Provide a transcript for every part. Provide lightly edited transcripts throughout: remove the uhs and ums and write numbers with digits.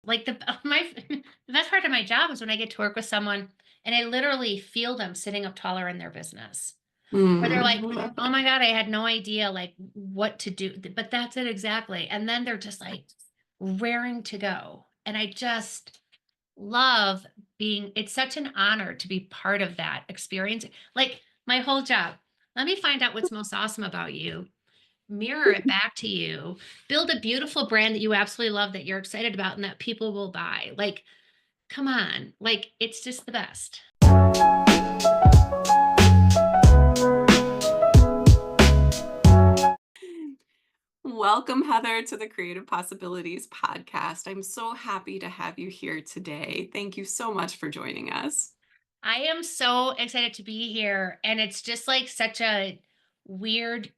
Like the best part of my job is when I get to work with someone and I literally feel them sitting up taller in their business. Where they're Mm, like, "Oh my god, I had no idea, like, what to do." But that's it exactly, and then they're just, like, raring to go, and I just love being it's such an honor to be part of that experience. Like, my whole job, let me find out what's most awesome about you, mirror it back to you, build a beautiful brand that you absolutely love, that you're excited about, and that people will buy. Like, come on, like, it's just the best. Welcome, Heather, to the Creative Possibilities podcast. I'm so happy to have you here today. Thank you so much for joining us. I am so excited to be here, and it's just, like, such a weird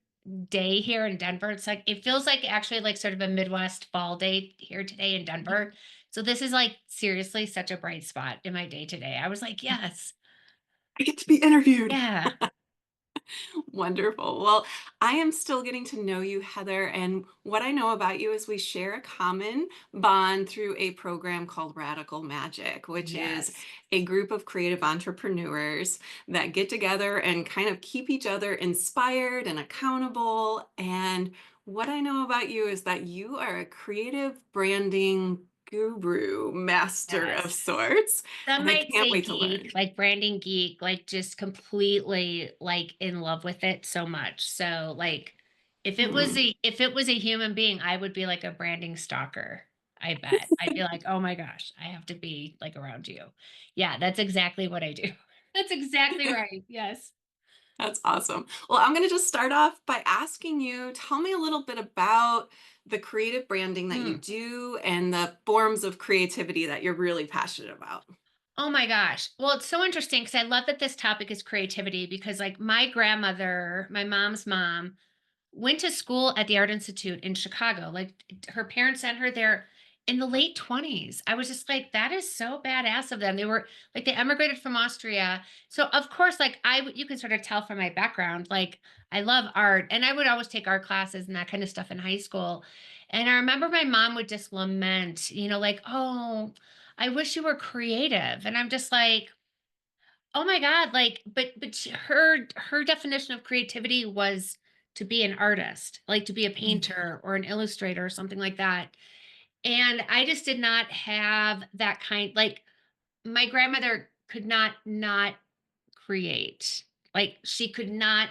day here in Denver. It's like it feels like actually, like, sort of a Midwest fall day here today in Denver. So this is, like, seriously such a bright spot in my day today. I was like, "Yes. I get to be interviewed. Yeah. Wonderful. Well, I am still getting to know you, Heather. And what I know about you is we share a common bond through a program called Radical Magic, which is Yes." a group of creative entrepreneurs that get together and kind of keep each other inspired and accountable. And what I know about you is that you are a creative branding guru, master of Yes. sorts. Some And I might can't say wait to learn. geek, like branding geek, like just completely like in love with it so much. So like Hmm. if it was a human being, I would be like a branding stalker. I bet. I'd be like, "Oh my gosh, I have to be like around you." Yeah, that's exactly what I do. That's exactly right. Yes. That's awesome. Well, I'm going to just start off by asking you, tell me a little bit about the creative branding that you Mm. do and the forms of creativity that you're really passionate about. Oh my gosh. Well, it's so interesting because I love that this topic is creativity because like my grandmother, my mom's mom, went to school at the Art Institute in Chicago. Like her parents sent her there in the late 20s. I was just like, that is so badass of them. They were like, they emigrated from Austria. So, of course, like, you can sort of tell from my background, like, I love art and I would always take art classes and that kind of stuff in high school. And I remember my mom would just lament, like, oh, I wish you were creative. And I'm just like, oh my god, like, her definition of creativity was to be an artist, like to be a Mm. painter or an illustrator or something like that. And I just did not have that like my grandmother could not create. Like she could not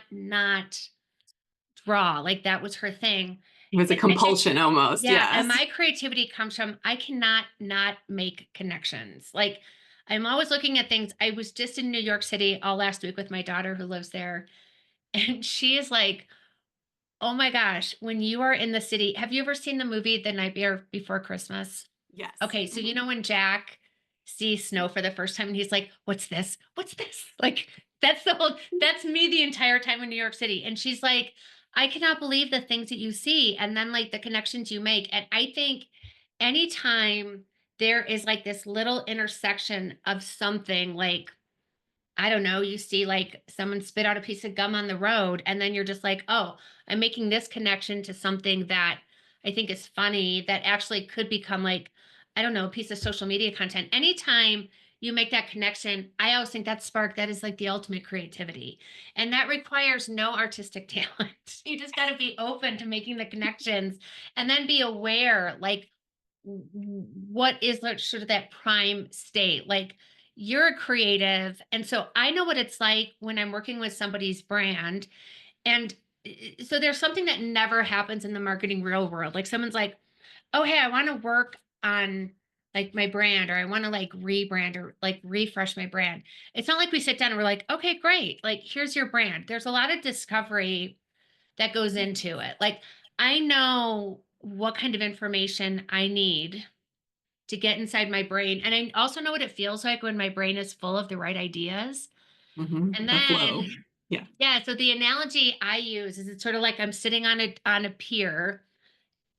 draw. Like that was her thing. It was a And compulsion almost, yeah, and yes. my creativity comes from I cannot not make connections. Like I'm always looking at things. I was just in New York City all last week with my daughter who lives there, and she is like, "Oh my gosh, when you are in the city, have you ever seen the movie The Night Before Christmas?" Yes. Okay, so you Mhm. know when Jack sees snow for the first time and he's like, "What's this? What's this?" Like that's me the entire time in New York City. And she's like, "I cannot believe the things that you see and then like the connections you make." And I think anytime there is like this little intersection of something like I don't know, you see like someone spit out a piece of gum on the road, and then you're just like, oh, I'm making this connection to something that I think is funny that actually could become like, I don't know, a piece of social media content. Anytime you make that connection, I always think that spark, that is like the ultimate creativity. And that requires no artistic talent. You just got to be open to making the connections and then be aware, like, what is like sort of that prime state? Like, you're a creative. And so I know what it's like when I'm working with somebody's brand. And so there's something that never happens in the marketing real world. Like someone's like, oh, hey, I want to work on like my brand or I want to like rebrand or like refresh my brand. It's not like we sit down and we're like, okay, great. Like, here's your brand. There's a lot of discovery that goes into it. Like, I know what kind of information I need to get inside my brain. And I also know what it feels like when my brain is full of the right ideas. And The then, flow. Yeah. yeah, so the analogy I use is it's sort of like I'm sitting on a pier,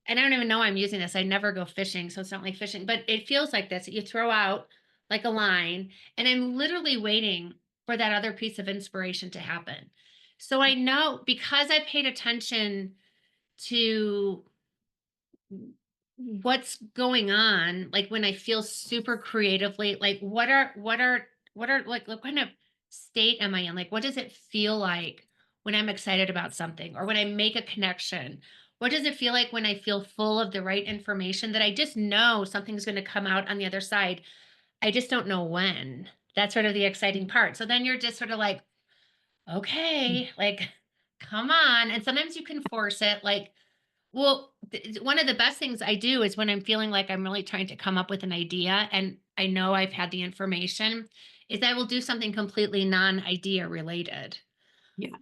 and I don't even know I'm using this. I never go fishing, so it's not like fishing, but it feels like this. You throw out like a line, and I'm literally waiting for that other piece of inspiration to happen. So I know because I paid attention to what's going on, like, when I feel super creatively, like, what are like, what kind of state am I in? Like, what does it feel like when I'm excited about something or when I make a connection? What does it feel like when I feel full of the right information that I just know something's gonna come out on the other side? I just don't know when. That's sort of the exciting part. So then you're just sort of like, "Okay, like, come on." And sometimes you can force it, like, well, one of the best things I do is when I'm feeling like I'm really trying to come up with an idea and I know I've had the information, is I will do something completely non-idea related.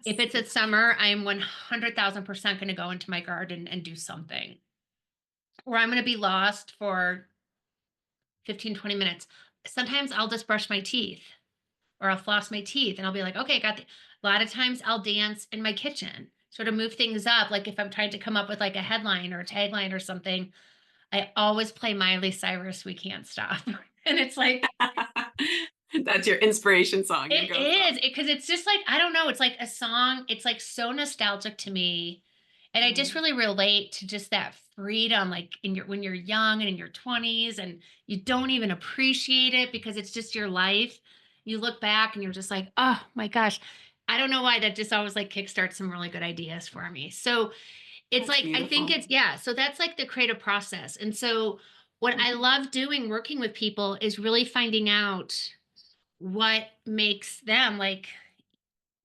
If Yes. it's a summer, I'm 100,000% going to go into my garden and do something. Or I'm going to be lost for 15, 20 minutes. Sometimes I'll just brush my teeth or I'll floss my teeth and I'll be like, okay, got the. A lot of times I'll dance in my kitchen, sort of move things up. Like if I'm trying to come up with like a headline or a tagline or something, I always play Miley Cyrus, "We Can't Stop." And it's like That's your inspiration song, your it go is, song. because it's just like, I don't know, it's like a song, it's like so nostalgic to me, and I just Mm. really relate to just that freedom, like, in your when you're young and in your 20s and you don't even appreciate it because it's just your life. You look back and you're just like, "Oh my gosh." I don't know why that just always, like, kickstarts some really good ideas for me. So it's That's like, I think beautiful. it's yeah, so that's like the creative process, and so what I Mhm. love doing working with people is really finding out what makes them like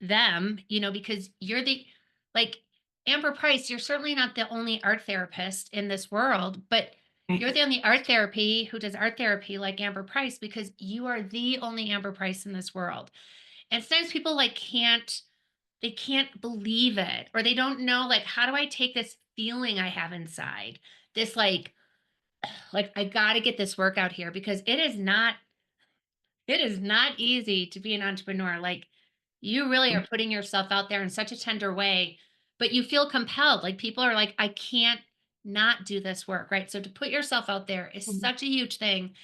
them, because you're the like Amber Price, you're certainly not the only art therapist in this world, but you're Right. the only art therapy who does art therapy like Amber Price because you are the only Amber Price in this world. And sometimes people like they can't believe it or they don't know like how do I take this feeling I have inside? This like I got to get this work out here because it is not easy to be an entrepreneur. Like you really Mm. are putting yourself out there in such a tender way, but you feel compelled. Like people are like, I can't not do this work, right? So to put yourself out there is Mhm. such a huge thing.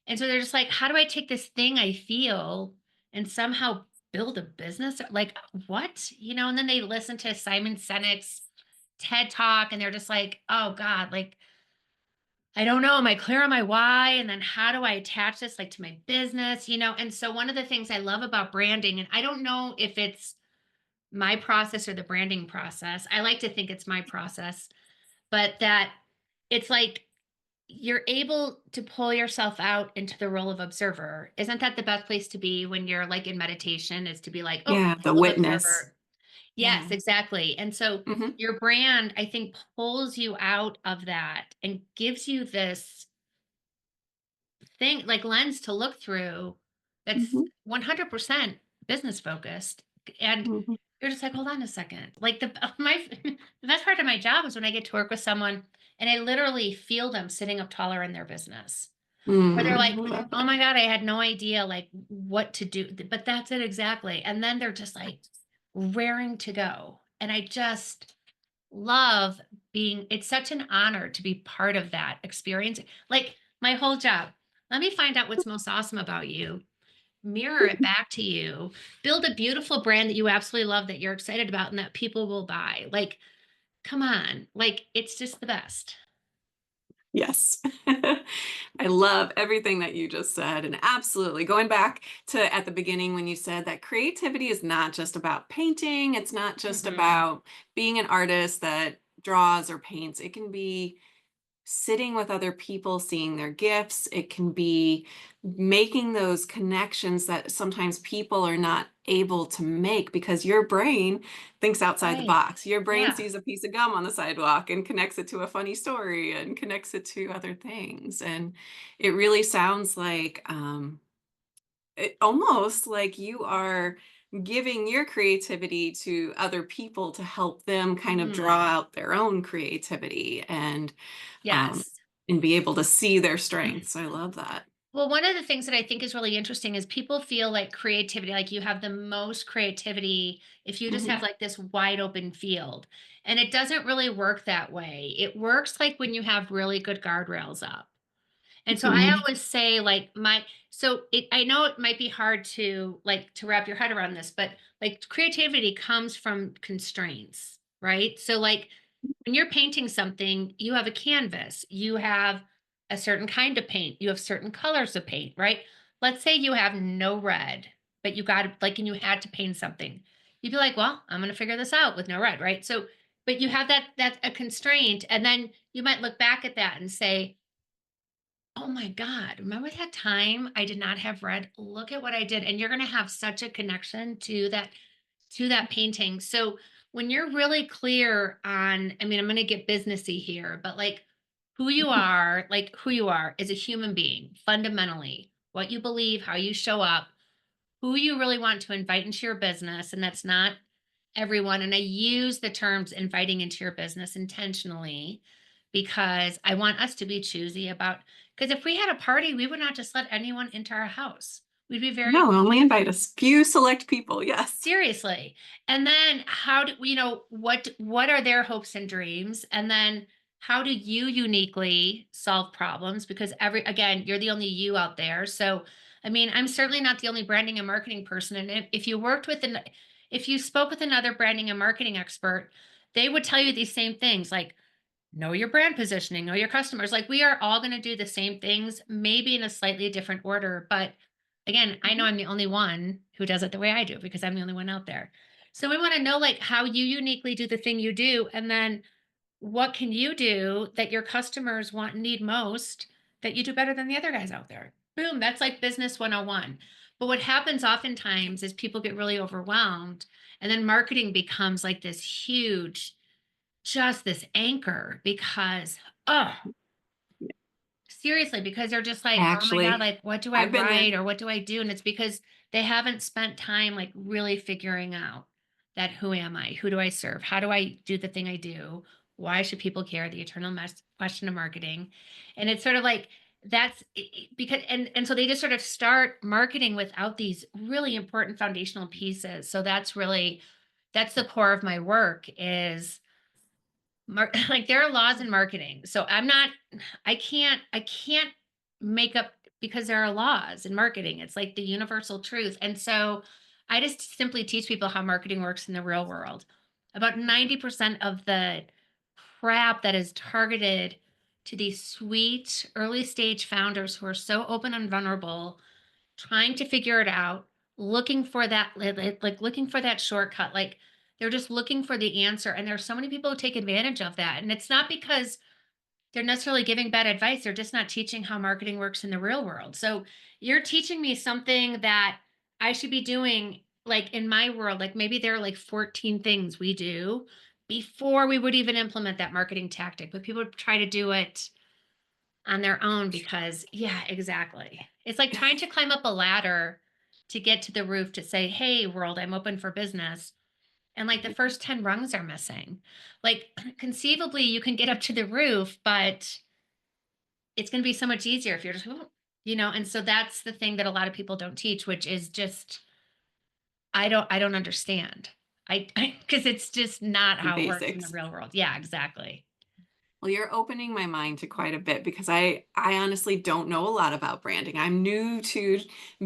And so they're just like, how do I take this thing I feel and somehow build a business? Like what? And then they listen to Simon Sinek's TED talk and they're just like, oh God, like I don't know. Am I clear on my why? And then how do I attach this like to my business? And so one of the things I love about branding, and I don't know if it's my process or the branding process. I like to think it's my process, but that it's like you're able to pull yourself out into the role of observer. Isn't that the best place to be when you're like in meditation is to be like, oh, Yeah, the role of witness. observer. Yeah. Yes, exactly. And so Mhm. your brand, I think, pulls you out of that and gives you this thing like lens to look through that's Mhm. 100% business focused and Mhm. you're just like hold on a second like the my the best part of my job is when I get to work with someone and I literally feel them sitting up taller in their business where they're like Mm. oh my god I had no idea like what to do but that's it exactly and then they're just like raring to go and I just love being it's such an honor to be part of that experience. Like my whole job. Let me find out what's most awesome about you, mirror it back to you, build a beautiful brand that you absolutely love that you're excited about and that people will buy. Like, come on. Like it's just the best. Yes. I love everything that you just said. And absolutely, going back to at the beginning when you said that creativity is not just about painting, it's not just Mhm. about being an artist that draws or paints. It can be sitting with other people, seeing their gifts. It can be making those connections that sometimes people are not able to make because your brain thinks outside the Right. box. Your brain Yeah. sees a piece of gum on the sidewalk and connects it to a funny story and connects it to other things. And it really sounds like almost like you are giving your creativity to other people to help them kind of draw Mhm. out their own creativity um, Yes. and be able to see their strengths. I love that. Well, one of the things that I think is really interesting is people feel like creativity, like you have the most creativity if you just Mhm. have like this wide open field. And it doesn't really work that way. It works like when you have really good guardrails up. And so I Mhm. always say like I know it might be hard to wrap your head around this, but like creativity comes from constraints, right? So like when you're painting something, you have a canvas, you have a certain kind of paint, you have certain colors of paint, right? Let's say you have no red, but you got like, and you had to paint something. You'd be like, well, I'm going to figure this out with no red, right? So, but you have that's a constraint. And then you might look back at that and say, oh my God, remember that time I did not have red? Look at what I did. And you're going to have such a connection to that painting. So when you're really clear on, I mean, I'm going to get businessy here, but like who you are as a human being, fundamentally, what you believe, how you show up, who you really want to invite into your business. And that's not everyone. And I use the terms inviting into your business intentionally because I want us to be choosy about, because if we had a party, we would not just let anyone into our house. We'd be very No, only invite a few select people. Yes. seriously. And then how do what are their hopes and dreams? And then how do you uniquely solve problems? Because again, you're the only you out there. So I mean, I'm certainly not the only branding and marketing person. And if you worked with if you spoke with another branding and marketing expert, they would tell you these same things like know your brand positioning, know your customers. Like we are all going to do the same things, maybe in a slightly different order. But again, I know Mhm. I'm the only one who does it the way I do because I'm the only one out there. So we want to know like how you uniquely do the thing you do. And then what can you do that your customers want and need most that you do better than the other guys out there? Boom. That's like business 101. But what happens oftentimes is people get really overwhelmed and then marketing becomes like this huge just this anchor because, oh, seriously, because they're just like, "Oh my god, Actually, like, what do I I've been there. write or what do I do?" And it's because they haven't spent time, like, really figuring out that who am I? Who do I serve? How do I do the thing I do? Why should people care? The eternal question of marketing. And it's sort of like that's because and so they just sort of start marketing without these really important foundational pieces. So that's the core of my work is like there are laws in marketing. So I can't make up because there are laws in marketing. It's like the universal truth. And so I just simply teach people how marketing works in the real world. About 90% of the crap that is targeted to these sweet early stage founders who are so open and vulnerable trying to figure it out, looking for that like looking for that shortcut, like they're just looking for the answer. And there's so many people who take advantage of that. And it's not because they're necessarily giving bad advice, they're just not teaching how marketing works in the real world. So you're teaching me something that I should be doing like in my world, like maybe there are like 14 things we do before we would even implement that marketing tactic, but people try to do it on their own because yeah, exactly. It's like trying to climb up a ladder to get to the roof to say, "Hey, world, I'm open for business." And like the first 10 rungs are missing. Like conceivably you can get up to the roof, but it's going to be so much easier if you're just and so that's the thing that a lot of people don't teach, which is just I don't understand. I because it's just not The how it works in the basics. real world. Yeah, exactly. Well, you're opening my mind to quite a bit because I honestly don't know a lot about branding. I'm new to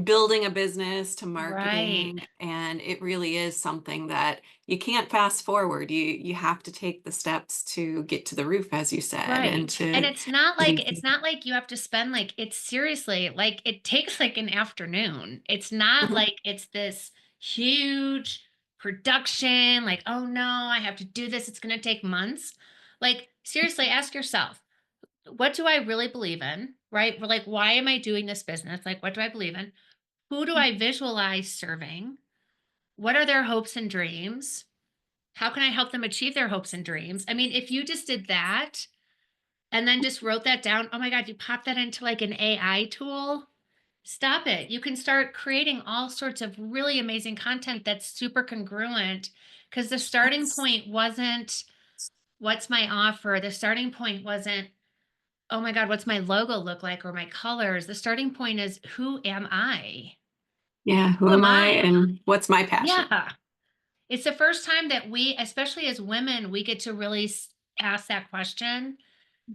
building a business, to Right. marketing, and it really is something that you can't fast forward. You have to take the steps to get to the roof, as you said, and Right. And to it's not like you have to spend like it's seriously like it takes like an afternoon. It's not Mhm. like it's this huge production like, "Oh no, I have to do this. It's going to take months." Like seriously, ask yourself, what do I really believe in? Right? Like why am I doing this business? Like what do I believe in? Who do I visualize serving? What are their hopes and dreams? How can I help them achieve their hopes and dreams? I mean, if you just did that, and then just wrote that down. Oh my god, you pop that into like an AI tool? Stop it. You can start creating all sorts of really amazing content that's super congruent because the starting That's point wasn't what's my offer? The starting point wasn't, oh my god, what's my logo look like or my colors? The starting point is who am I? yeah, who Who am am I I? and what's my passion? Yeah. It's the first time that we, especially as women, we get to really ask that question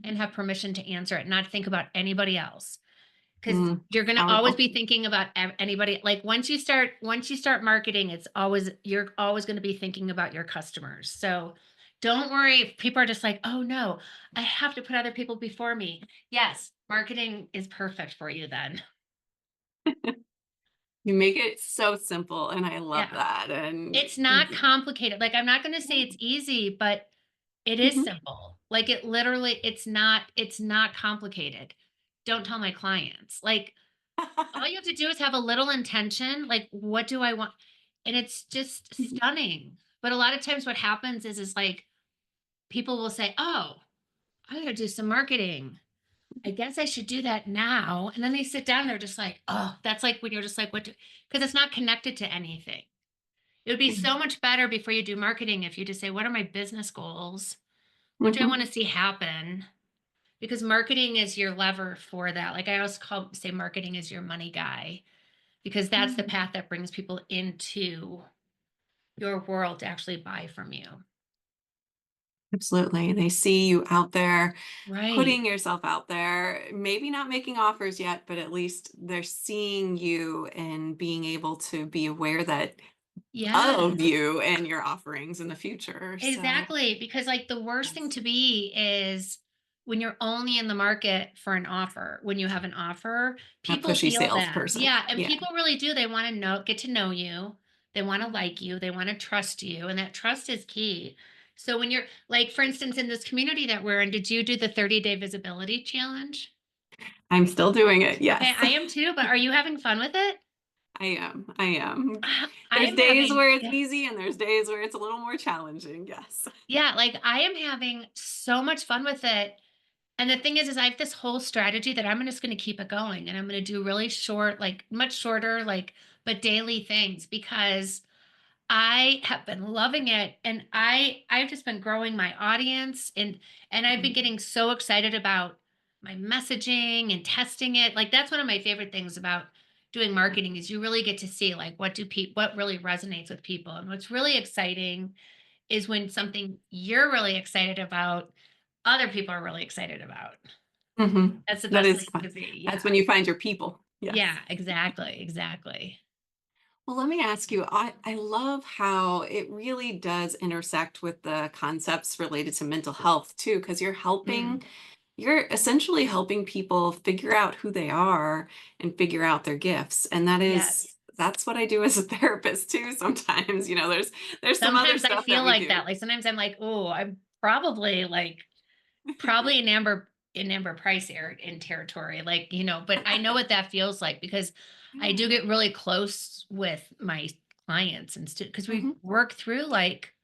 and have permission to answer it, not think about anybody else. 'Cause Mm, you're gonna always powerful. be thinking about anybody like, once you start marketing, it's always you're always gonna be thinking about your customers. So, Don't worry if people are just like, "Oh, no, I have to put other people before me." Yes, marketing is perfect for you then. You make it so simple, and I love Yeah. that, and It's not complicated. Like, I'm not gonna say it's easy, but it is Mhm. simple. Like, it literally it's not complicated. Don't tell my clients. Like, all you have to do is have a little intention, like, "What do I want?" And it's just Mhm. stunning. But a lot of times what happens is like, people will say, "Oh, I gotta do some marketing. I guess I should do that now." And then they sit down, they're just like, "Oh," that's like when you're just like, because it's not connected to anything. It would be Mhm. so much better before you do marketing if you just say, "What are my business goals? What do I Mhm. wanna see happen?" Because marketing is your lever for that. Like, I always say marketing is your money guy, because that's the Mhm. path that brings people into your world to actually buy from you. Absolutely. They see you out there, Right. putting yourself out there, maybe not making offers yet, but at least they're seeing you and being able to be aware that of Yes. you and your offerings in the future. So, Exactly, because, like, the worst thing yes, to be is when you're only in the market for an offer. When you have an offer, a people pushy feel that. salesperson. Yeah, and Yeah. people really do. They wanna get to know you. They wanna Mhm. like you. They wanna trust you, and that trust is key. So when you're like, for instance, in this community that we're in, did you do the 30-day visibility challenge? I'm still doing it. Okay, Yes. I am too, but are you having fun with it? I am. I am. I There's am days having where it's yeah. easy and there's days where it's a little more challenging. Yes. Yeah, like, I am having so much fun with it. And the thing is I have this whole strategy that I'm just gonna keep it going, and I'm gonna do really short, like, much shorter, like, but daily things, because I have been loving it, and I've just been growing my audience, and I've been Mhm. getting so excited about my messaging and testing it. Like, that's one of my favorite things about doing marketing is you really get to see, like, what really resonates with people. And what's really exciting is when something you're really excited about, other people are really excited about. Mhm. That's the That best is place fun. to be. That's Yeah. when you find your people. Yeah, Yes. exactly, exactly. Well, let me ask you, I love how it really does intersect with the concepts related to mental health too, because Mm, you're essentially helping people figure out who they are and figure out their gifts. And yes. that's what I do as a therapist too sometimes. There's some other Sometimes I stuff that feel we like do. that. Like, sometimes I'm like, "Oh, I'm probably, like, probably in Amber Price in territory," like, but I know what that feels like because I do get really close with my clients and because we Mhm. work through, like,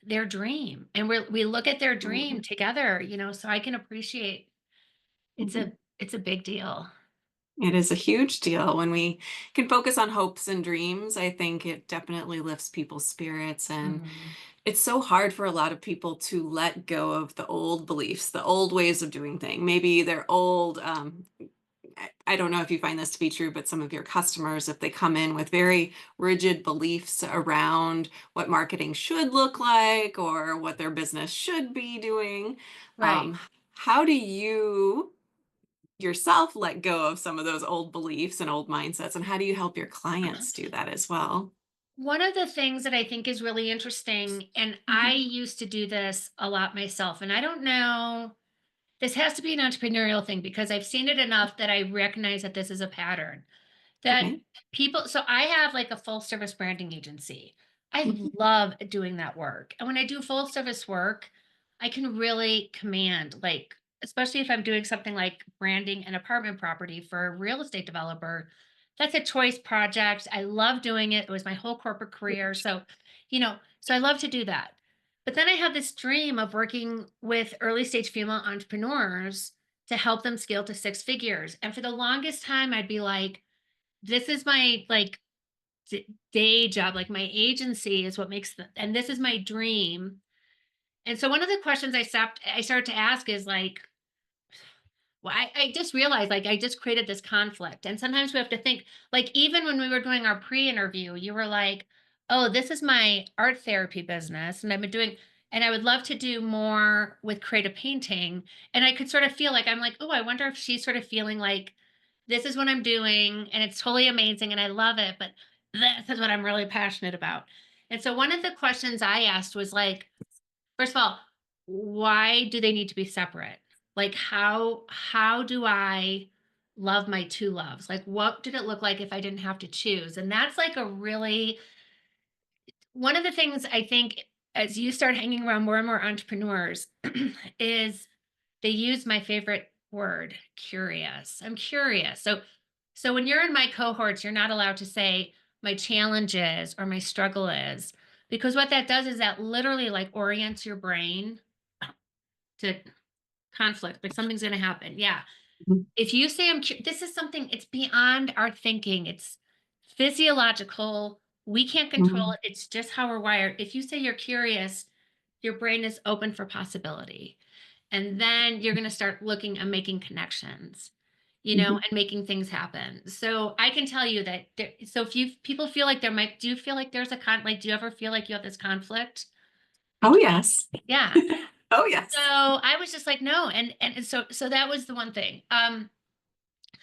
their dream, and we look at their dream Absolutely. together, so I can appreciate it's Mhm. a big deal. It is a huge deal when we can focus on hopes and dreams. I think it definitely lifts people's spirits. And Mhm. it's so hard for a lot of people to let go of the old beliefs, the old ways of doing things. Maybe their old, I don't know if you find this to be true, but some of your customers, if they come in with very rigid beliefs around what marketing should look like or what their business should be doing, Right. um, how do you yourself let go of some of those old beliefs and old mindsets? And how do you help your clients do that as well? One of the things that I think is really interesting, and I Mhm. used to do this a lot myself, and I don't know, this has to be an entrepreneurial thing because I've seen it enough that I recognize that this is a pattern. That Okay. so I have like a full service branding agency. I Mhm. love doing that work. And when I do full service work, I can really command, like, especially if I'm doing something like branding an apartment property for a real estate developer. That's a choice project. I love doing it. It was my whole corporate career. So I love to do that. But then I have this dream of working with early stage female entrepreneurs to help them scale to six figures. And for the longest time, I'd be like, this is my, like, day job, like, my agency is what makes and this is my dream. And so one of the questions I started to ask is like, well, I just realized, like, I just created this conflict. And sometimes we have to think, like, even when we were doing our pre-interview, you were like, oh, this is my art therapy business. And I've been doing, and I would love to do more with creative painting. And I could sort of feel like, I'm like, oh, I wonder if she's sort of feeling like this is what I'm doing and it's totally amazing and I love it. But this is what I'm really passionate about. And so one of the questions I asked was like, first of all, why do they need to be separate? Like how do I love my two loves? Like what did it look like if I didn't have to choose? And that's like a really one of the things I think as you start hanging around more and more entrepreneurs is they use my favorite word, curious. I'm curious. So when you're in my cohorts, you're not allowed to say my challenge is or my struggle is because what that does is that literally like orients your brain to conflict, like something's going to happen. Yeah. Mhm. If you say this is something it's beyond our thinking. It's physiological. We can't control Mhm. it. It's just how we're wired. If you say you're curious, your brain is open for possibility. And then you're going to start looking and making connections, Mhm. and making things happen. So I can tell you that so if you people feel like do you feel like there's like do you ever feel like you have this conflict Oh, between yes. yeah. Oh, So yes. I was just like no and so that was the one thing.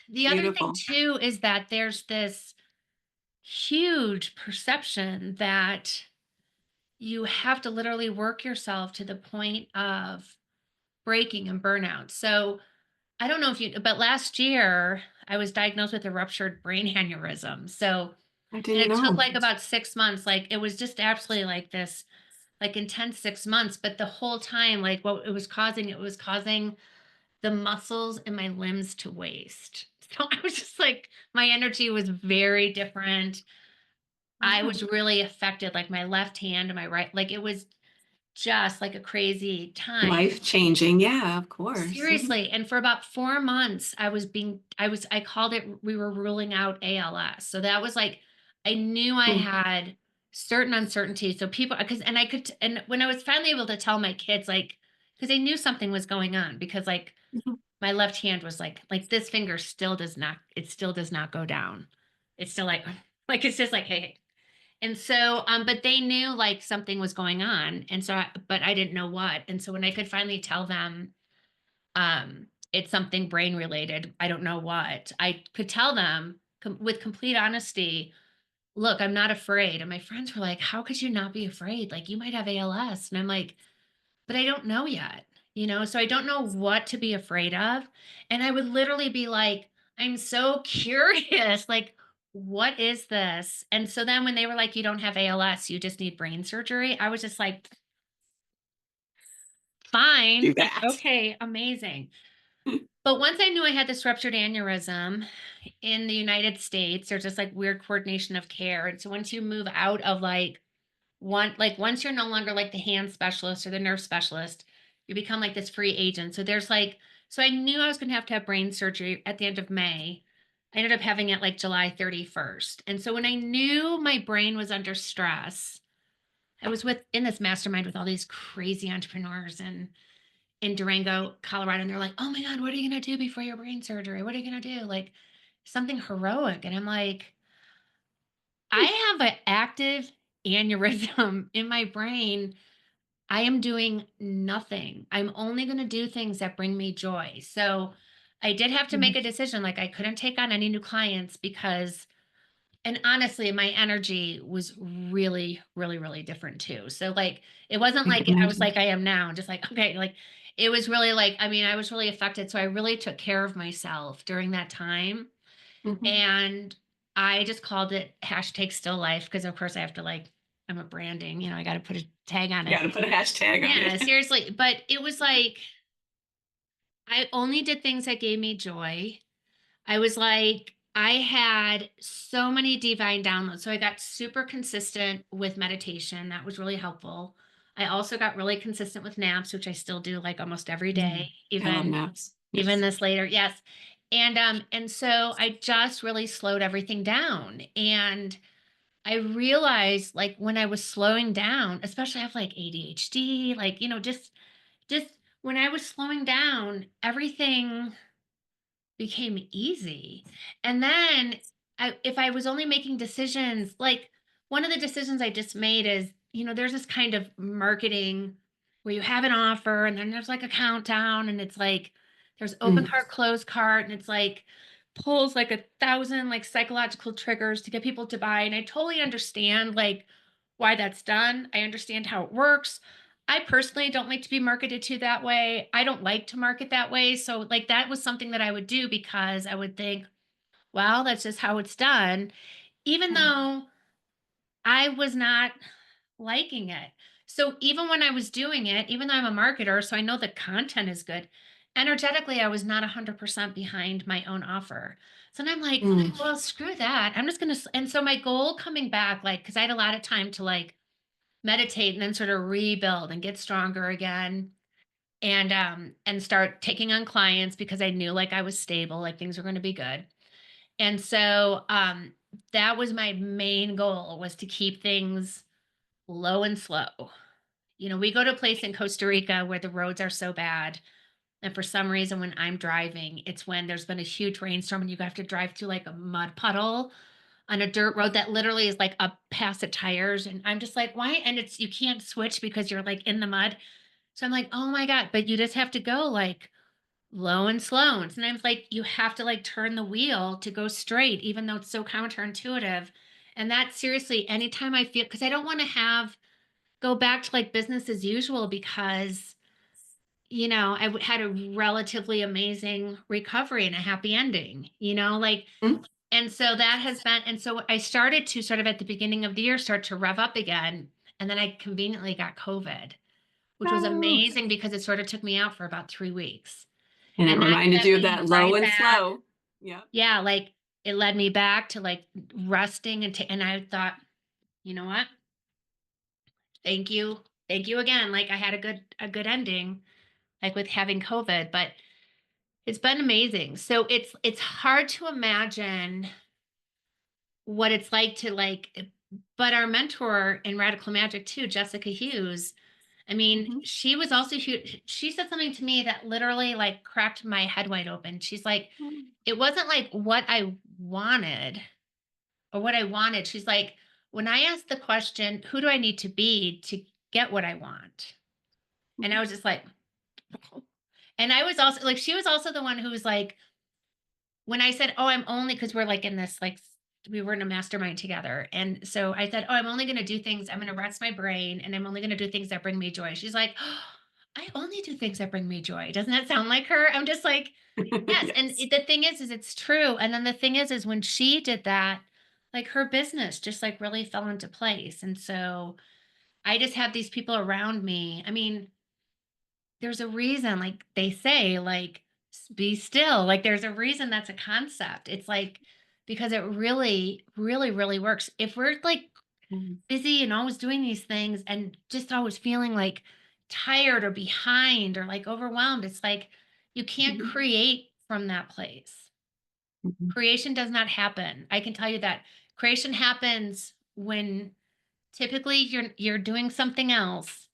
The other thing Beautiful. too is that there's this huge perception that you have to literally work yourself to the point of breaking and burnout. So I don't know if you, but last year I was diagnosed with a ruptured brain aneurysm. So, I and didn't it took know. like about 6 months. Like it was just absolutely like this, like intense 6 months. But the whole time, like what it was causing the muscles in my limbs to waste. So I was just like, my energy was very different. I Wow. was really affected, like my left hand and my right, like it was just like a crazy time. Life changing. Yeah, of course. Mhm. Seriously, and for about 4 months, I called it we were ruling out ALS. So that was like I knew I Mm. had certain uncertainties. So people because and I could and when I was finally able to tell my kids, like, because they knew something was going on because like Mhm. my left hand was like this finger still does not go down. It's still like like it's just like, hey. And so, but they knew like something was going on. And so but I didn't know what. And so when I could finally tell them it's something brain related. I don't know what. I could tell them with complete honesty, look, I'm not afraid. And my friends were like, how could you not be afraid? Like, you might have ALS. And I'm like, but I don't know yet, so I don't know what to be afraid of. And I would literally be like, I'm so curious. Like, what is this? And so then when they were like, you don't have ALS, you just need brain surgery, I was just like, Do fine. Like, that. okay, amazing. But once I knew I had this ruptured aneurysm in the United States, there's this like weird coordination of care. And so once you move out of once you're no longer like the hand specialist or the nerve specialist, you become like this free agent. So so I knew I was going to have brain surgery at the end of May. I ended up having it like July 31st. And so when I knew my brain was under stress, I was in this mastermind with all these crazy entrepreneurs and in Durango, Colorado, and they're like, "Oh my god, what are you gonna do before your brain surgery? What are you gonna do?" Like something heroic. And I'm like, I have an active aneurysm in my brain. I am doing nothing. I'm only gonna do things that bring me joy. So I did have to Mhm. make a decision. Like I couldn't take on any new clients because and honestly, my energy was really, really, really different too. So like it wasn't I like can I was imagine. like I am now, just like, okay, like it was really like, I mean, I was really affected. So I really took care of myself during that time. Mhm. And I just called it hashtag still life because of course I have to like, I'm a branding, I got to put a tag on You it. gotta put a hashtag on Yeah, it. seriously. But it was like I only did things that gave me joy. I was like, I had so many divine downloads. So I got super consistent with meditation. That was really helpful. I also got really consistent with naps, which I still do like almost every day, Mm. I love even naps. even Yes. this later. Yes. And so I just really slowed everything down. And I realized like when I was slowing down, especially I have like ADHD, like, just when I was slowing down, everything became easy. And then if I was only making decisions, like one of the decisions I just made is, there's this kind of marketing where you have an offer and then there's like a countdown and it's like there's open Mm. cart, closed cart, and it's like pulls like 1,000 like psychological triggers to get people to buy. And I totally understand like why that's done. I understand how it works. I personally don't like to be marketed to that way. I don't like to market that way. So like that was something that I would do because I would think, well, that's just how it's done, even Yeah. though I was not liking it. So even when I was doing it, even though I'm a marketer, so I know the content is good, energetically, I was not 100% behind my own offer. So then I'm like, Mm. well, screw that. I'm just going to, and so my goal coming back, like, cause I had a lot of time to like meditate and then sort of rebuild and get stronger again and start taking on clients because I knew like I was stable, like things were going to be good. And so that was my main goal was to keep things low and slow. You know, we go to a place in Costa Rica where the roads are so bad. And for some reason, when I'm driving, it's when there's been a huge rainstorm and you have to drive through like a mud puddle on a dirt road that literally is like up past the tires. And I'm just like, why? And it's, you can't switch because you're like in the mud. So I'm like, oh my God, but you just have to go like low and slow. And sometimes like you have to like turn the wheel to go straight, even though it's so counterintuitive. And that seriously, anytime I feel, because I don't want to have go back to like business as usual because had a relatively amazing recovery and a happy ending, like, Mm. and so that has been, and so I started to sort of at the beginning of the year start to rev up again. And then I conveniently got COVID, which was Oh. amazing because it sort of took me out for about 3 weeks. And it And that reminded sent you of me that low right and back. slow. Yep. Yeah, like it led me back to like resting and I thought, you know what? Thank you. Thank you again. Like I had a good ending, like with having COVID, but it's been amazing. So it's hard to imagine what it's like to but our mentor in Radical Magic too, Jessica Hughes. I mean, Mhm. she was also huge. She said something to me that literally like cracked my head wide open. She's like, Mm. it wasn't like what I wanted or what I wanted. She's like, when I asked the question, who do I need to be to get what I want? And I Mhm. was just like, and I was also like, she was also the one who was like, when I said, "Oh, I'm only," because we're like in this we were in a mastermind together. And so I said, "Oh, I'm only gonna do things, I'm gonna rest my brain and I'm only gonna do things that bring me joy." She's like, "Oh, I only do things that bring me joy." Doesn't that sound like her? I'm just like, yes. And Yes. the thing is it's true. And then the thing is when she did that, like her business just like really fell into place. And so I just have these people around me. I mean, there's a reason, like, they say, like, "Be still," like, there's a reason that's a concept. It's, like, because it really, really, really works. If we're, like, Mm. busy and always doing these things and just always feeling, like, tired or behind or, like, overwhelmed, it's like, you can't Mhm. create from that place. Mhm. Creation does not happen. I can tell you that. Creation happens when typically you're doing something else.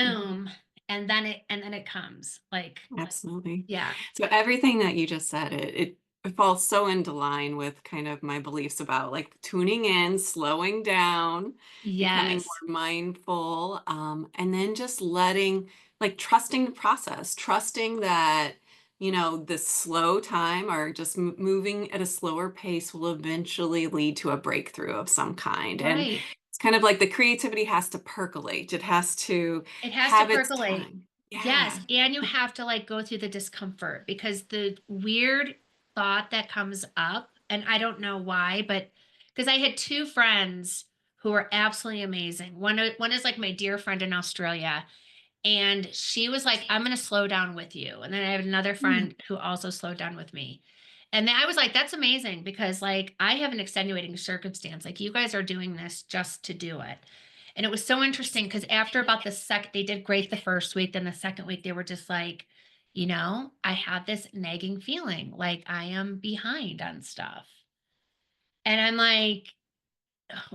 Mhm. Boom, and then it comes, like Absolutely. yeah. So everything that you just said, it falls so into line with kind of my beliefs about like tuning in, slowing down, becoming Yes. more mindful, and then just letting, like trusting the process, trusting that, the slow time or just moving at a slower pace will eventually lead to a breakthrough of some kind. And Right. it's kind of like the creativity has to percolate. It has to It has to have its percolate. time. Yes, Yeah. and you have to, like, go through the discomfort because the weird thought that comes up, and I don't know why, but because I had 2 friends who were absolutely amazing. One is, like, my dear friend in Australia, and she was like, "I'm gonna slow down with you." And then I have another Mm. friend who also slowed down with me. And then I was like, "That's amazing," because, like, I have an extenuating circumstance, like, you guys are doing this just to do it. And it was so interesting because after about the second they did great the first week, then the second week, they were just like, "I have this nagging feeling, like I am behind on stuff." And I'm like,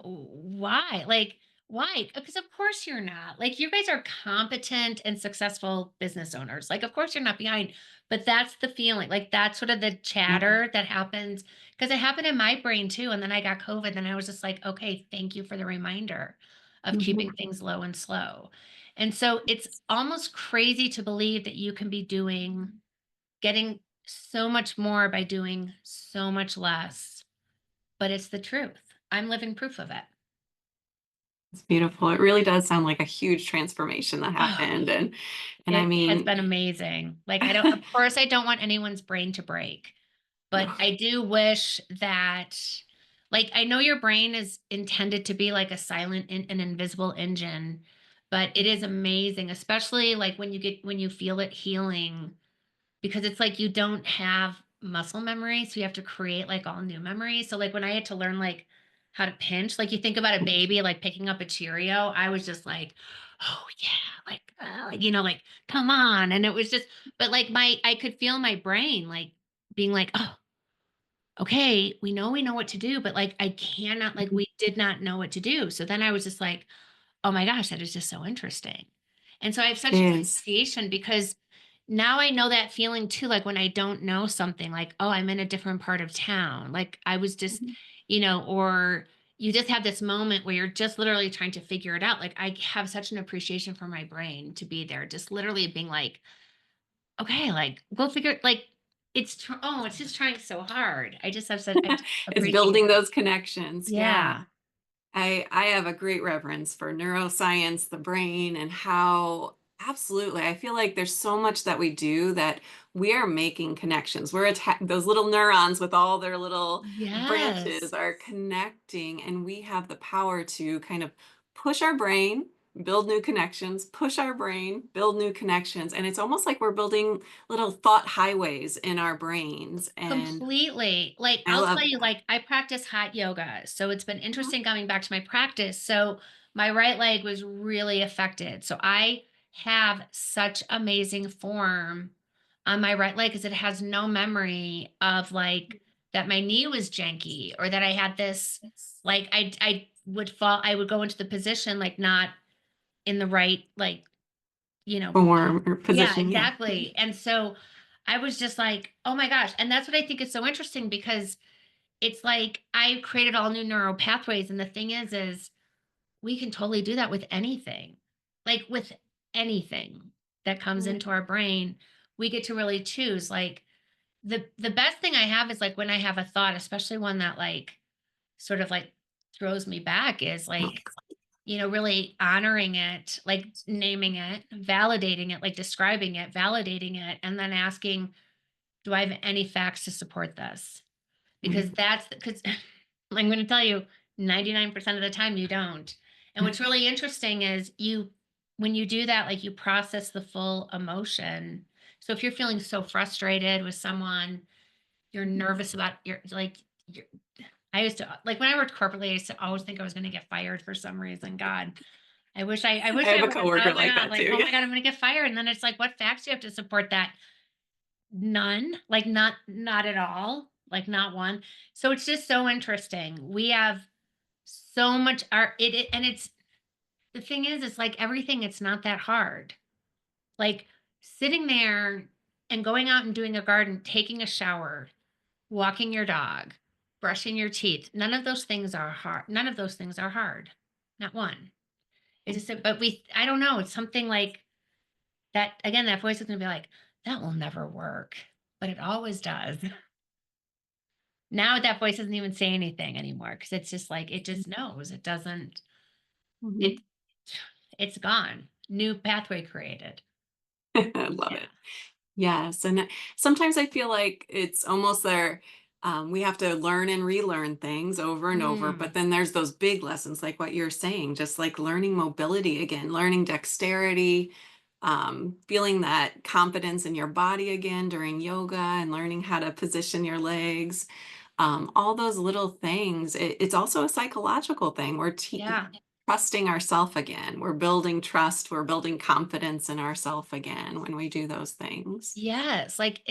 why? Like, why? Because of course you're not. Like, you guys are competent and successful business owners. Like, of course you're not behind, but that's the feeling. Like, that's sort of the Yeah. chatter that happens because it happened in my brain too. And then I got COVID, and I was just like, okay, thank you for the reminder of keeping Mhm. things low and slow. And so it's almost crazy to believe that you can be getting so much more by doing so much less, but it's the truth. I'm living proof of it. It's beautiful. It really does sound like a huge transformation that Oh, happened, and I it has mean been amazing. Like, I don't of course, I don't want anyone's brain to break, but I do wish that like, I know your brain is intended to be like a silent an invisible engine, but it is amazing, especially, like, when you feel it healing. Because it's like you don't have muscle memory, so you have to create, like, all new memories. So, like, when I had to learn, like, how to pinch, like, you think about a baby, like, picking up a Cheerio, I was just like, "Oh, yeah," like, like, "Come on," and it was just but, like, my I could feel my brain, like, being like, "Oh, okay, we know what to do, but, like, I cannot like, Mhm. we did not know what to do." So then I was just like, oh my gosh, that is just so interesting. And so I have It such is. appreciation because now I know that feeling too, like when I don't know something, like, oh, I'm in a different part of town. Like I was just, Mhm. or you just have this moment where you're just literally trying to figure it out. Like I have such an appreciation for my brain to be there, just literally being like, okay, like go figure like it's just trying so hard. I just It's appreciate building it. those connections, yeah. Yeah. I have a great reverence for neuroscience, the brain, and how absolutely I feel like there's so much that we do that we are making connections. Those little neurons with all their little branches Yes. are connecting, and we have the power to kind of push our brain, build new connections, push our brain, build new connections. And it's almost like we're building little thought highways in our brains. And Completely. Like, I I'll love tell you, that. like, I practice hot yoga, so it's been Mhm. interesting coming back to my practice. So, my right leg was really affected. So, I have such amazing form on my right leg because it has no memory of like that my knee was janky or that I had this like I would fall I would go into the position like not in the right like, you know, Form or yeah, position, yeah. exactly. And so I was just like, "Oh my gosh." And that's what I think is so interesting because it's like I created all new neural pathways. And the thing is we can totally do that with anything. Like with anything that comes Mhm. into our brain, we get to really choose. Like the best thing I have is like when I have a thought, especially one that like sort of like throws me back, is like really honoring it, like naming it, validating it, like describing it, validating it, and then asking, do I have any facts to support this? Because that's because I'm going to tell you 99% of the time you don't. And what's really interesting is when you do that, like you process the full emotion. So if you're feeling so frustrated with someone, you're nervous about your I used to like when I worked corporately, I used to always think I was going to get fired for some reason. God, I I wish have I a would have. Oh coworker my like god, that like, too, oh yeah. my god, I'm gonna get fired. And then it's like, what facts do you have to support that? None. Like not at all. Like not one. So it's just so interesting. We have so much art and it's the thing is, it's like everything, it's not that hard. Like sitting there and going out and doing a garden, taking a shower, walking your dog, brushing your teeth. None of those things are hard. None of those things are hard. Not one. It's just, but I don't know. It's something like that. Again, that voice is going to be like, that will never work, but it always does. Now that voice doesn't even say anything anymore because it's just like, it just knows. It doesn't, it, Mhm. it's gone. New pathway created. I love Yeah. it. Yes, and sometimes I feel like it's almost there. We have to learn and relearn things over and over, but Mm, then there's those big lessons, like what you're saying, just like learning mobility again, learning dexterity, feeling that confidence in your body again during yoga, and learning how to position your legs. All those little things. It's also a psychological thing. yeah. Trusting ourself again. We're building trust. We're building confidence in ourself again when we do those things. Yes. Like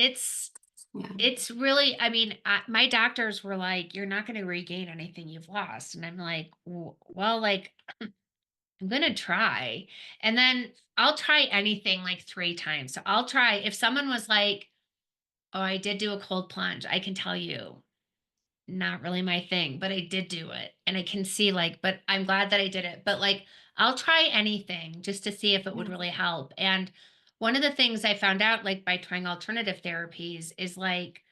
Yeah. it's really, I mean, my doctors were like, you're not going to regain anything you've lost. And I'm like, well, like, I'm going to try. And then I'll try anything like 3 times. So I'll try, if someone was like, oh, I did do a cold plunge, I can tell you, not really my thing, but I did do it. And I can see, like, but I'm glad that I did it. But like, I'll try anything just to see if it would Yeah. really help. And one of the things I found out, like, by trying alternative therapies is like,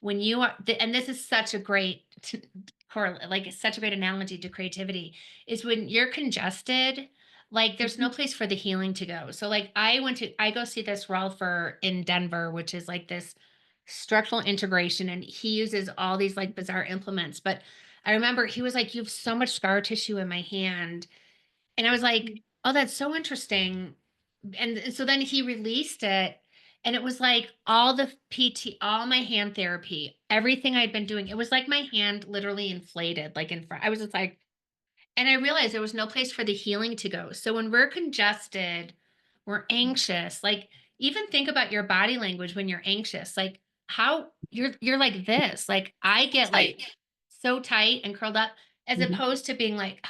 when you are, and this is such a great like it's such a great analogy to creativity is when you're congested, like there's no Mhm. place for the healing to go. So like I go see this Rolfer in Denver, which is like this structural integration, and he uses all these like bizarre implements. But I remember he was like, "You have so much scar tissue in my hand." And I was like, "Oh, that's so interesting." And so then he released it, and it was like all the PT, all my hand therapy, everything I'd been doing, it was like my hand literally inflated, like in front. I was just like, and I realized there was no place for the healing to go. So when we're congested, we're anxious. Like even think about your body language when you're anxious. Like how you're like this. Like I get like Tight. so tight and curled up as Mhm. opposed to being like,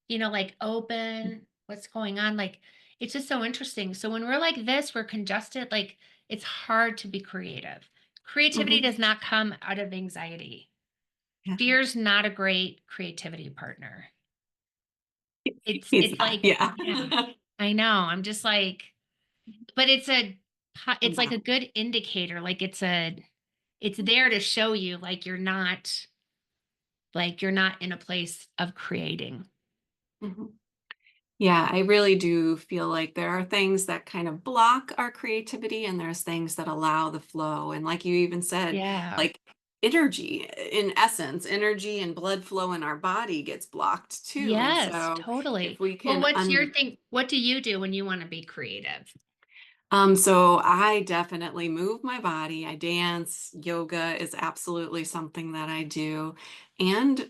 like open, what's going on? Like, it's just so interesting. So when we're like this, we're congested, like it's hard to be creative. Creativity Mhm. does not come out of anxiety. Yeah. Fear's not a great creativity partner. It's It's not, like, yeah. yeah, I know. I'm just like, but A it's like a balance. good indicator. Like it's there to show you like you're not in a place of creating. Mhm. Yeah, I really do feel like there are things that kind of block our creativity and there's things that allow the flow. And like you even said, Yeah. like energy, in essence, energy and blood flow in our body gets blocked too. And Yes, so if totally. we Well, can what's your thing? What do you do when you wanna be creative? so I definitely move my body. I dance. Yoga is absolutely something that I do. And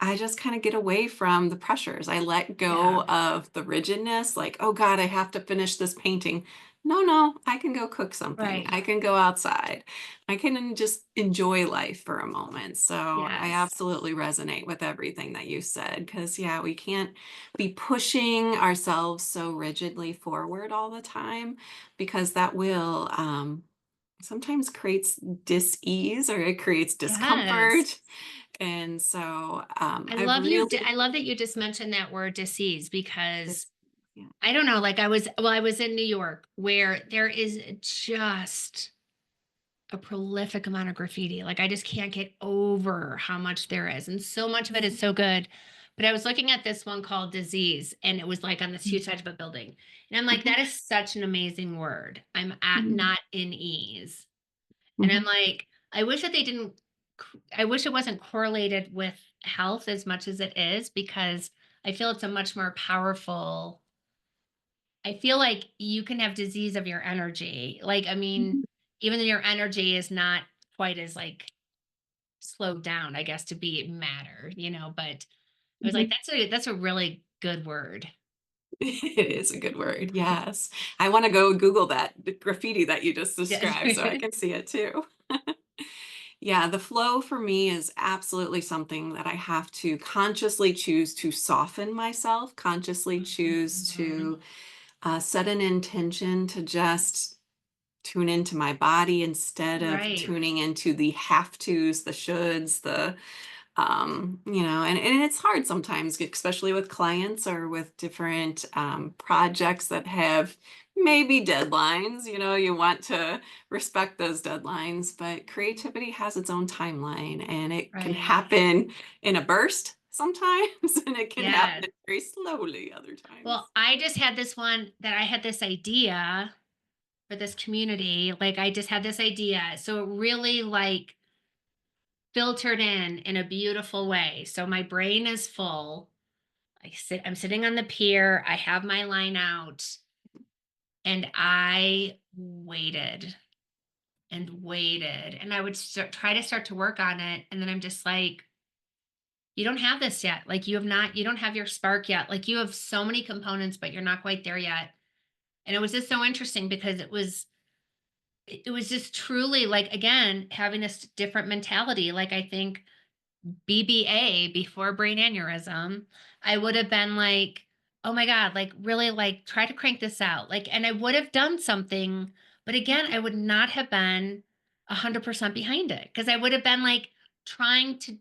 I just kind of get away from the pressures. I let Yeah, go of the rigidness, like, oh God, I have to finish this painting. No, no, I can go cook something. right. I can go outside. I can just enjoy life for a moment. So I Yes. absolutely resonate with everything that you said. Because, yeah, we can't be pushing ourselves so rigidly forward all the time because that will sometimes creates dis-ease or it creates Yes. discomfort. And so I've I really love that you just mentioned that word "disease" because this, yeah. I don't know, like, I was in New York where there is just a prolific amount of graffiti. Like I just can't get over how much there is. And so much of it is Mhm, so good. But I was looking at this one called disease and it was like on this mhm, huge side of a building. And I'm like, mhm, that is such an amazing word. I'm at mhm, not in ease. And I'm mhm, like, I wish that they didn't I wish it wasn't correlated with health as much as it is because I feel it's a much more powerful. I feel like you can have disease of your energy. Like, I mean, mhm. even though your energy is not quite as like slowed down, I guess, to be matter, but I was like, Mhm. that's a really good word. It is a good word. Yes. I want to go Google that the graffiti that you just Yes. described so I can see it too. Yeah, the flow for me is absolutely something that I have to consciously choose to soften myself, consciously choose Mhm. to set an intention to just tune into my body instead of Right. tuning into the have tos, the shoulds, the and it's hard sometimes, especially with clients or with different projects that have maybe deadlines. You want to respect those deadlines, but creativity has its own timeline and it can Right. happen in a burst sometimes, and it can Yes. happen very slowly other Well, times. I just had this one that I had this idea for this community. Like I just had this idea. So it really like filtered in a beautiful way. So my brain is full. I'm sitting on the pier. I have my line out and I waited and waited and I would try to start to work on it. And then I'm just like, you don't have this yet. Like you don't have your spark yet. Like you have so many components, but you're not quite there yet. And it was just so interesting because it was just truly like, again, having this different mentality. Like I think BBA before brain aneurysm, I would have been like, "Oh my god, like really like try to crank this out." Like and I would have done something, but again, I would not have been 100% behind it because I would have been like trying to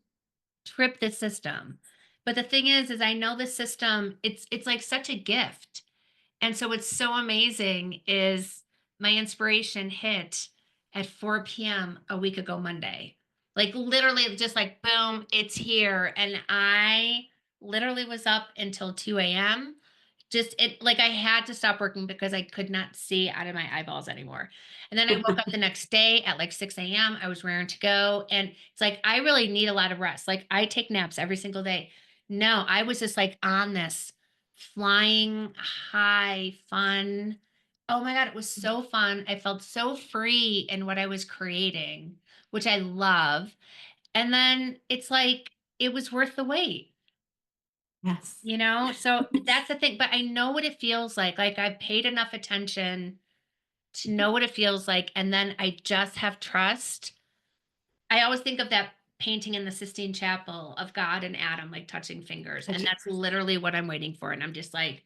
trip the system. But the thing is I know the system, it's like such a gift. And so what's so amazing is my inspiration hit at 4 p.m. a week ago Monday. Like literally just like boom, it's here. And I literally was up until 2 a.m. Just it like I had to stop working because I could not see out of my eyeballs anymore. And then I woke up the next day at like 6 a.m. I was raring to go. And it's like I really need a lot of rest. Like I take naps every single day. No, I was just like on this flying high fun. Oh my God, it was so fun. I felt so free in what I was creating, which I love. And then it's like it was worth the wait, Yes. you know? So that's the thing. But I know what it feels like. Like I've paid enough attention to know what it feels like. And then I just have trust. I always think of that painting in the Sistine Chapel of God and Adam like touching fingers. And that's literally what I'm waiting for. And I'm just like,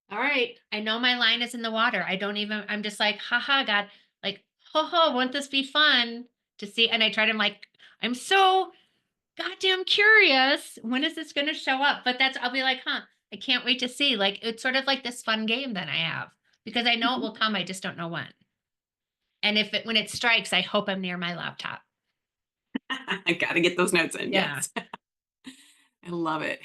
all right, I know my line is in the water. I don't even, I'm just like, haha, God, like, ho ho, won't this be fun to see? And I try to, like, I'm so goddamn curious. When is this going to show up? But that's, I'll be like, huh, I can't wait to see. Like, it's sort of like this fun game that I have because I know it will come. I just don't know when. And if it, when it strikes, I hope I'm near my laptop. I gotta get those notes in. Yeah. Yes. I love it.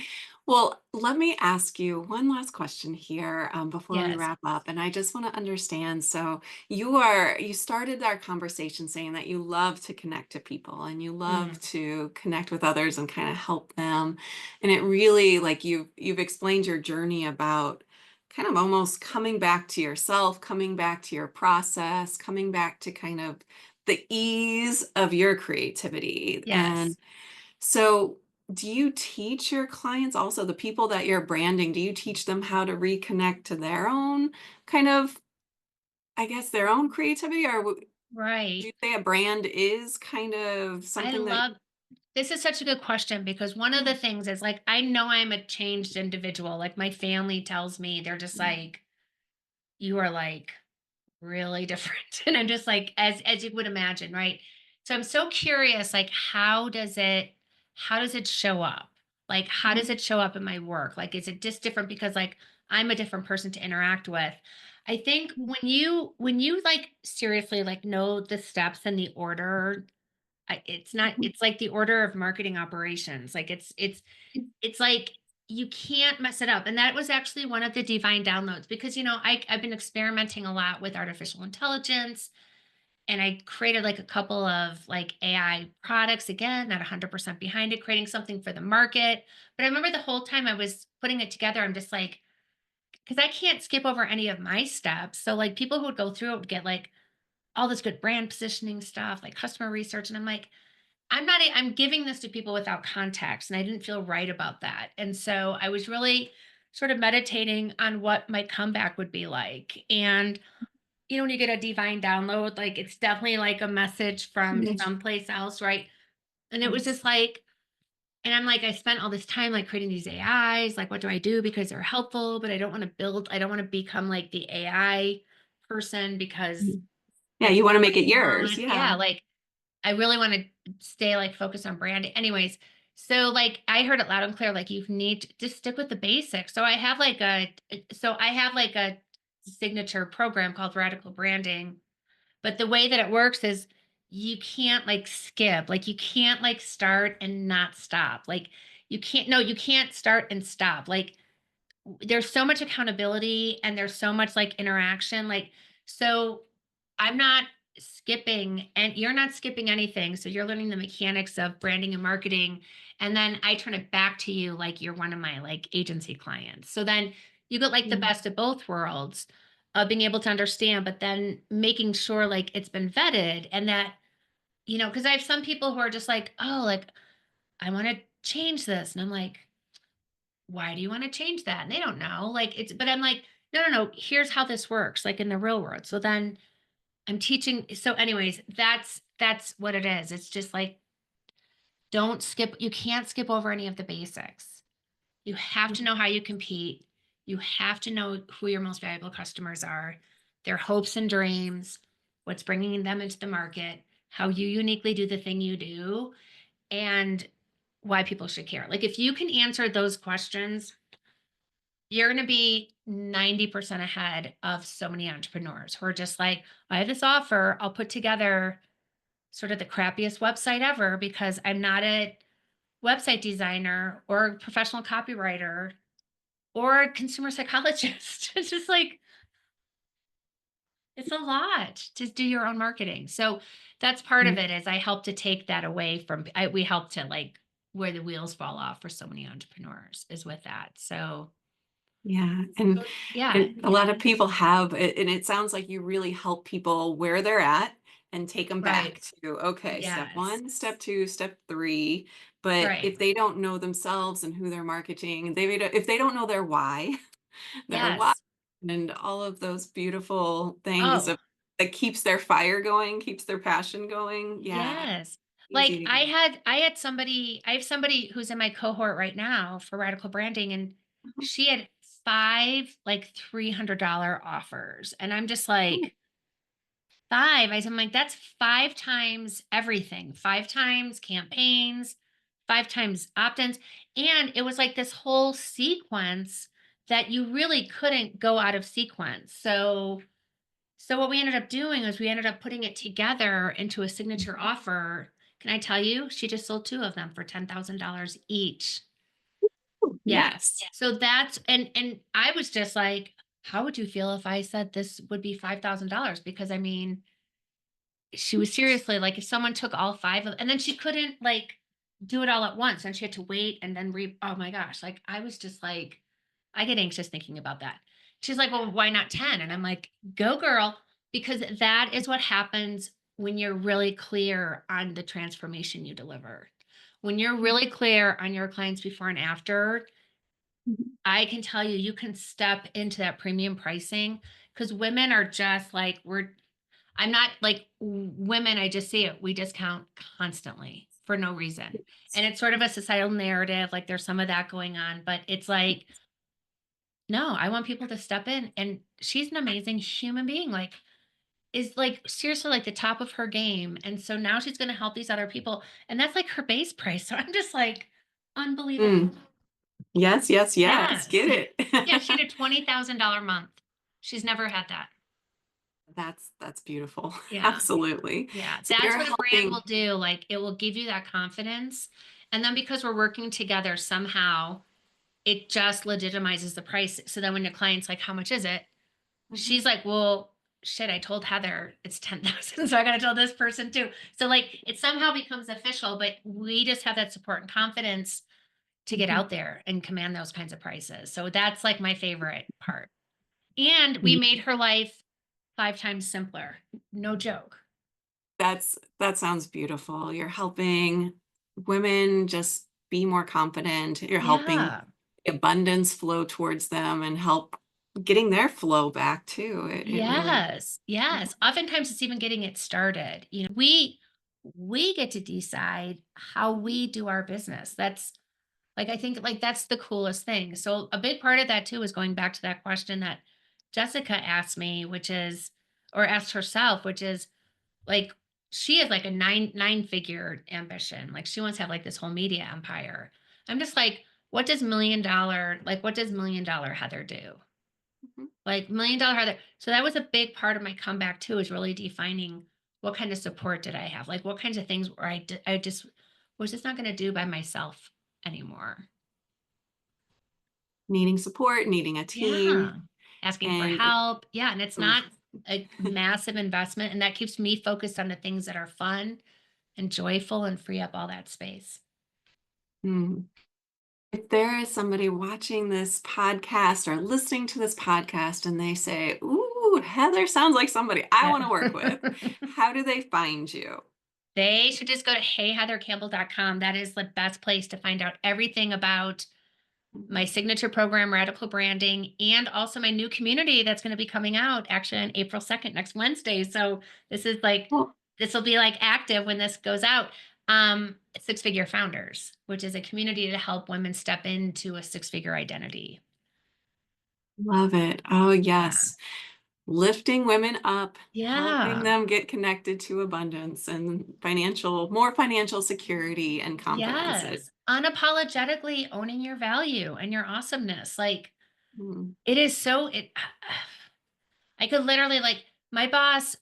Well, let me ask you one last question here before we Yes. wrap up. And I just want to understand. So you started our conversation saying that you love to connect to people and you love Mm, to connect with others and kind of help them. And it really, like you've explained your journey about kind of almost coming back to yourself, coming back to your process, coming back to kind of the ease of your creativity. yes. And so, do you teach your clients also, the people that you're branding, do you teach them how to reconnect to their own kind of, I guess, their own creativity? Or do Right. you say a brand is kind of I something that, love this is such a good question because one of yeah. the things is like I know I'm a changed individual. Like my family tells me they're just like you are like really different. And I'm just like as you would imagine, right? So I'm so curious like how does it show up? Like how does Mhm, it show up in my work? Like is it just different because like I'm a different person to interact with? I think when you like seriously like know the steps and the order it's not mhm, it's like the order of marketing operations. Like it's like you can't mess it up. And that was actually one of the divine downloads because I've been experimenting a lot with artificial intelligence and I created like a couple of like AI products again, not 100% behind it, creating something for the market. But I remember the whole time I was putting it together, I'm just like, because I can't skip over any of my steps. So like people who would go through it would get like all this good brand positioning stuff, like customer research. And I'm like, I'm giving this to people without context, and I didn't feel right about that. And so I was really sort of meditating on what my comeback would be like. And when you get a divine download, like it's definitely like a message from mhm, someplace else, right? And it was yes, just like, and I'm like, I spent all this time like creating these AIs, like what do I do because they're helpful, but I don't want to become like the AI person because mhm. Yeah, that's you want to not make what it I yours. want. Yeah, Yeah. like I really want to stay like focused on branding. Anyways, so like I heard it loud and clear, like you need to just stick with the basics. So I have like a signature program called Radical Branding. But the way that it works is you can't like skip, like you can't like start and not stop. Like you can't no, you can't start and stop. Like there's so much accountability and there's so much like interaction so I'm not skipping and you're not skipping anything so you're learning the mechanics of branding and marketing and then I turn it back to you like you're one of my like agency clients so then you get like the Mm, best of both worlds of being able to understand but then making sure like it's been vetted and that because I have some people who are just like oh like I want to change this and I'm like why do you want to change that? And they don't know. Like but I'm like, no, no, no, here's how this works, like in the real world. So then I'm teaching. So, anyways, that's what it is. It's just like don't skip, you can't skip over any of the basics. You have to mhm, know how you compete. You have to know who your most valuable customers are, their hopes and dreams, what's bringing them into the market, how you uniquely do the thing you do, and why people should care. Like if you can answer those questions, you're going to be 90% ahead of so many entrepreneurs who are just like, I have this offer. I'll put together sort of the crappiest website ever because I'm not a website designer or a professional copywriter or a consumer psychologist. It's just like, it's a lot to do your own marketing. So that's part of Mm. it is I help to take that away from we help to like where the wheels fall off for so many entrepreneurs is with that. So Yeah, and yeah, and a lot of people have it, and it sounds like you really help people where they're at and take them back right. to, okay, step Yes. 1, step 2, step 3. But Right. if they don't know themselves and who they're marketing, if they don't know their why, their why, Yes. and all of those beautiful things Oh, of that keeps their fire going, keeps their passion going, yeah, yes. easy Like to get. I have somebody who's in my cohort right now for radical branding and Mhm. she had 5 like $300 offers. And I'm just Ooh, like, 5. I'm like, that's 5 times everything, 5 times campaigns, 5 times opt-ins. And it was like this whole sequence that you really couldn't go out of sequence. So what we ended up doing is we ended up putting it together into a signature offer. Can I tell you? She just sold 2 of them for $10,000 each. Yeah. yes. So that's and I was just like, how would you feel if I said this would be $5,000? Because I mean, she was seriously like, if someone took all 5 of and then she couldn't, like, do it all at once, and she had to wait and then oh my gosh, like, I was just like I get anxious thinking about that. She's like, "Well, why not 10?" And I'm like, "Go girl," because that is what happens when you're really clear on the transformation you deliver. When you're really clear on your clients before and after, Mhm. I can tell you, you can step into that premium pricing because women are just like, I'm not like women, I just see it. We discount constantly for no reason. And it's sort of a societal narrative. Like there's some of that going on, but it's like, no, I want people to step in. And she's an amazing human being. Like, is like seriously like the top of her game. And so now she's going to help these other people. And that's like her base price. So I'm just like, unbelievable. Mm. Yes, yes, yes. Yes. Get Yeah. She it. had a $20,000 month. She's never had that. That's beautiful. Yeah. Absolutely. Yeah, So that's you're what a brand helping. will do, like, it will give you that confidence, and then because we're working together somehow, it just legitimizes the price, so then when your client's like, "How much is it?" Mhm, She's like, "Well, shit, I told Heather it's 10,000, so I gotta tell this person too." So, like, it somehow becomes official, but we just have that support and confidence to get mhm. out there and command those kinds of prices, so that's, like, my favorite part, and we Ye made her life 5 times simpler, no joke. that sounds beautiful. You're helping women just be more confident. You're helping Yeah. abundance flow towards them and help getting their flow back too. It really. Yes, Yeah. yes. Oftentimes it's even getting it started. You know, we get to decide how we do our business. That's like I think like that's the coolest thing. So a big part of that too is going back to that question that Jessica asked me, which is or asked herself, which is like she has like a nine figure ambition. Like she wants to have like this whole media empire. I'm just like, what does $1 million Heather do? Mhm, Like $1 million Heather. So that was a big part of my comeback too, is really defining what kind of support did I have? Like what kinds of things where I just was just not going to do by myself anymore. needing support, needing a Yeah. team, Asking for and help. Yeah. And it's mm, not a massive investment. And that keeps me focused on the things that are fun and joyful and free up all that space. mm. If there is somebody watching this podcast or listening to this podcast and they say, "Ooh, Heather sounds like somebody I Yeah. want to work with," how do they find you? They should just go to heyheathercampbell.com. That is the best place to find out everything about Mhm. my signature program, Radical Branding, and also my new community that's going to be coming out actually on April 2nd, next Wednesday. So this is like, Well, this will be like active when this goes out. Six Figure Founders, which is a community to help women step into a six-figure identity. love it. Oh, Yeah. yes. Lifting women up, helping Yeah. them get connected to abundance and more financial security and confidence. Yes. Unapologetically owning your value and your awesomeness. Like Mm, it is so, I could literally like my boss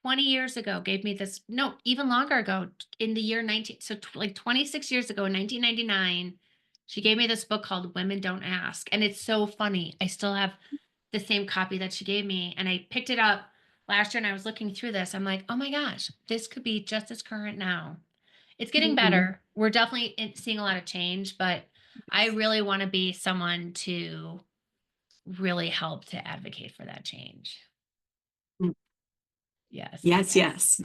20 years ago gave me this, no, even longer ago, in the year 19, so like 26 years ago in 1999, she gave me this book called Women Don't Ask. And it's so funny. I still have the same copy that she gave me. And I picked it up last year and I was looking through this. I'm like, oh my gosh, this could be just as current now. It's getting Mhm. better. We're definitely seeing a lot of change, but I Yes. really want to be someone to really help to advocate for that change. Mm. Yes. Yes, yes.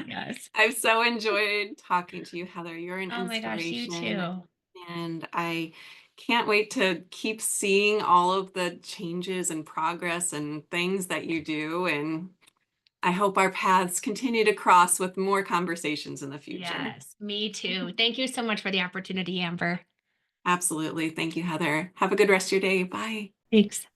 Yes. I've so enjoyed talking to you, Heather. You're an Oh my gosh, you inspiration, too. and I can't wait to keep seeing all of the changes and progress and things that you do. And I hope our paths continue to cross with more conversations in the future. Yes, me too. Thank you so much for the opportunity, Amber. Absolutely. Thank you, Heather. Have a good rest of your day. Bye. Thanks.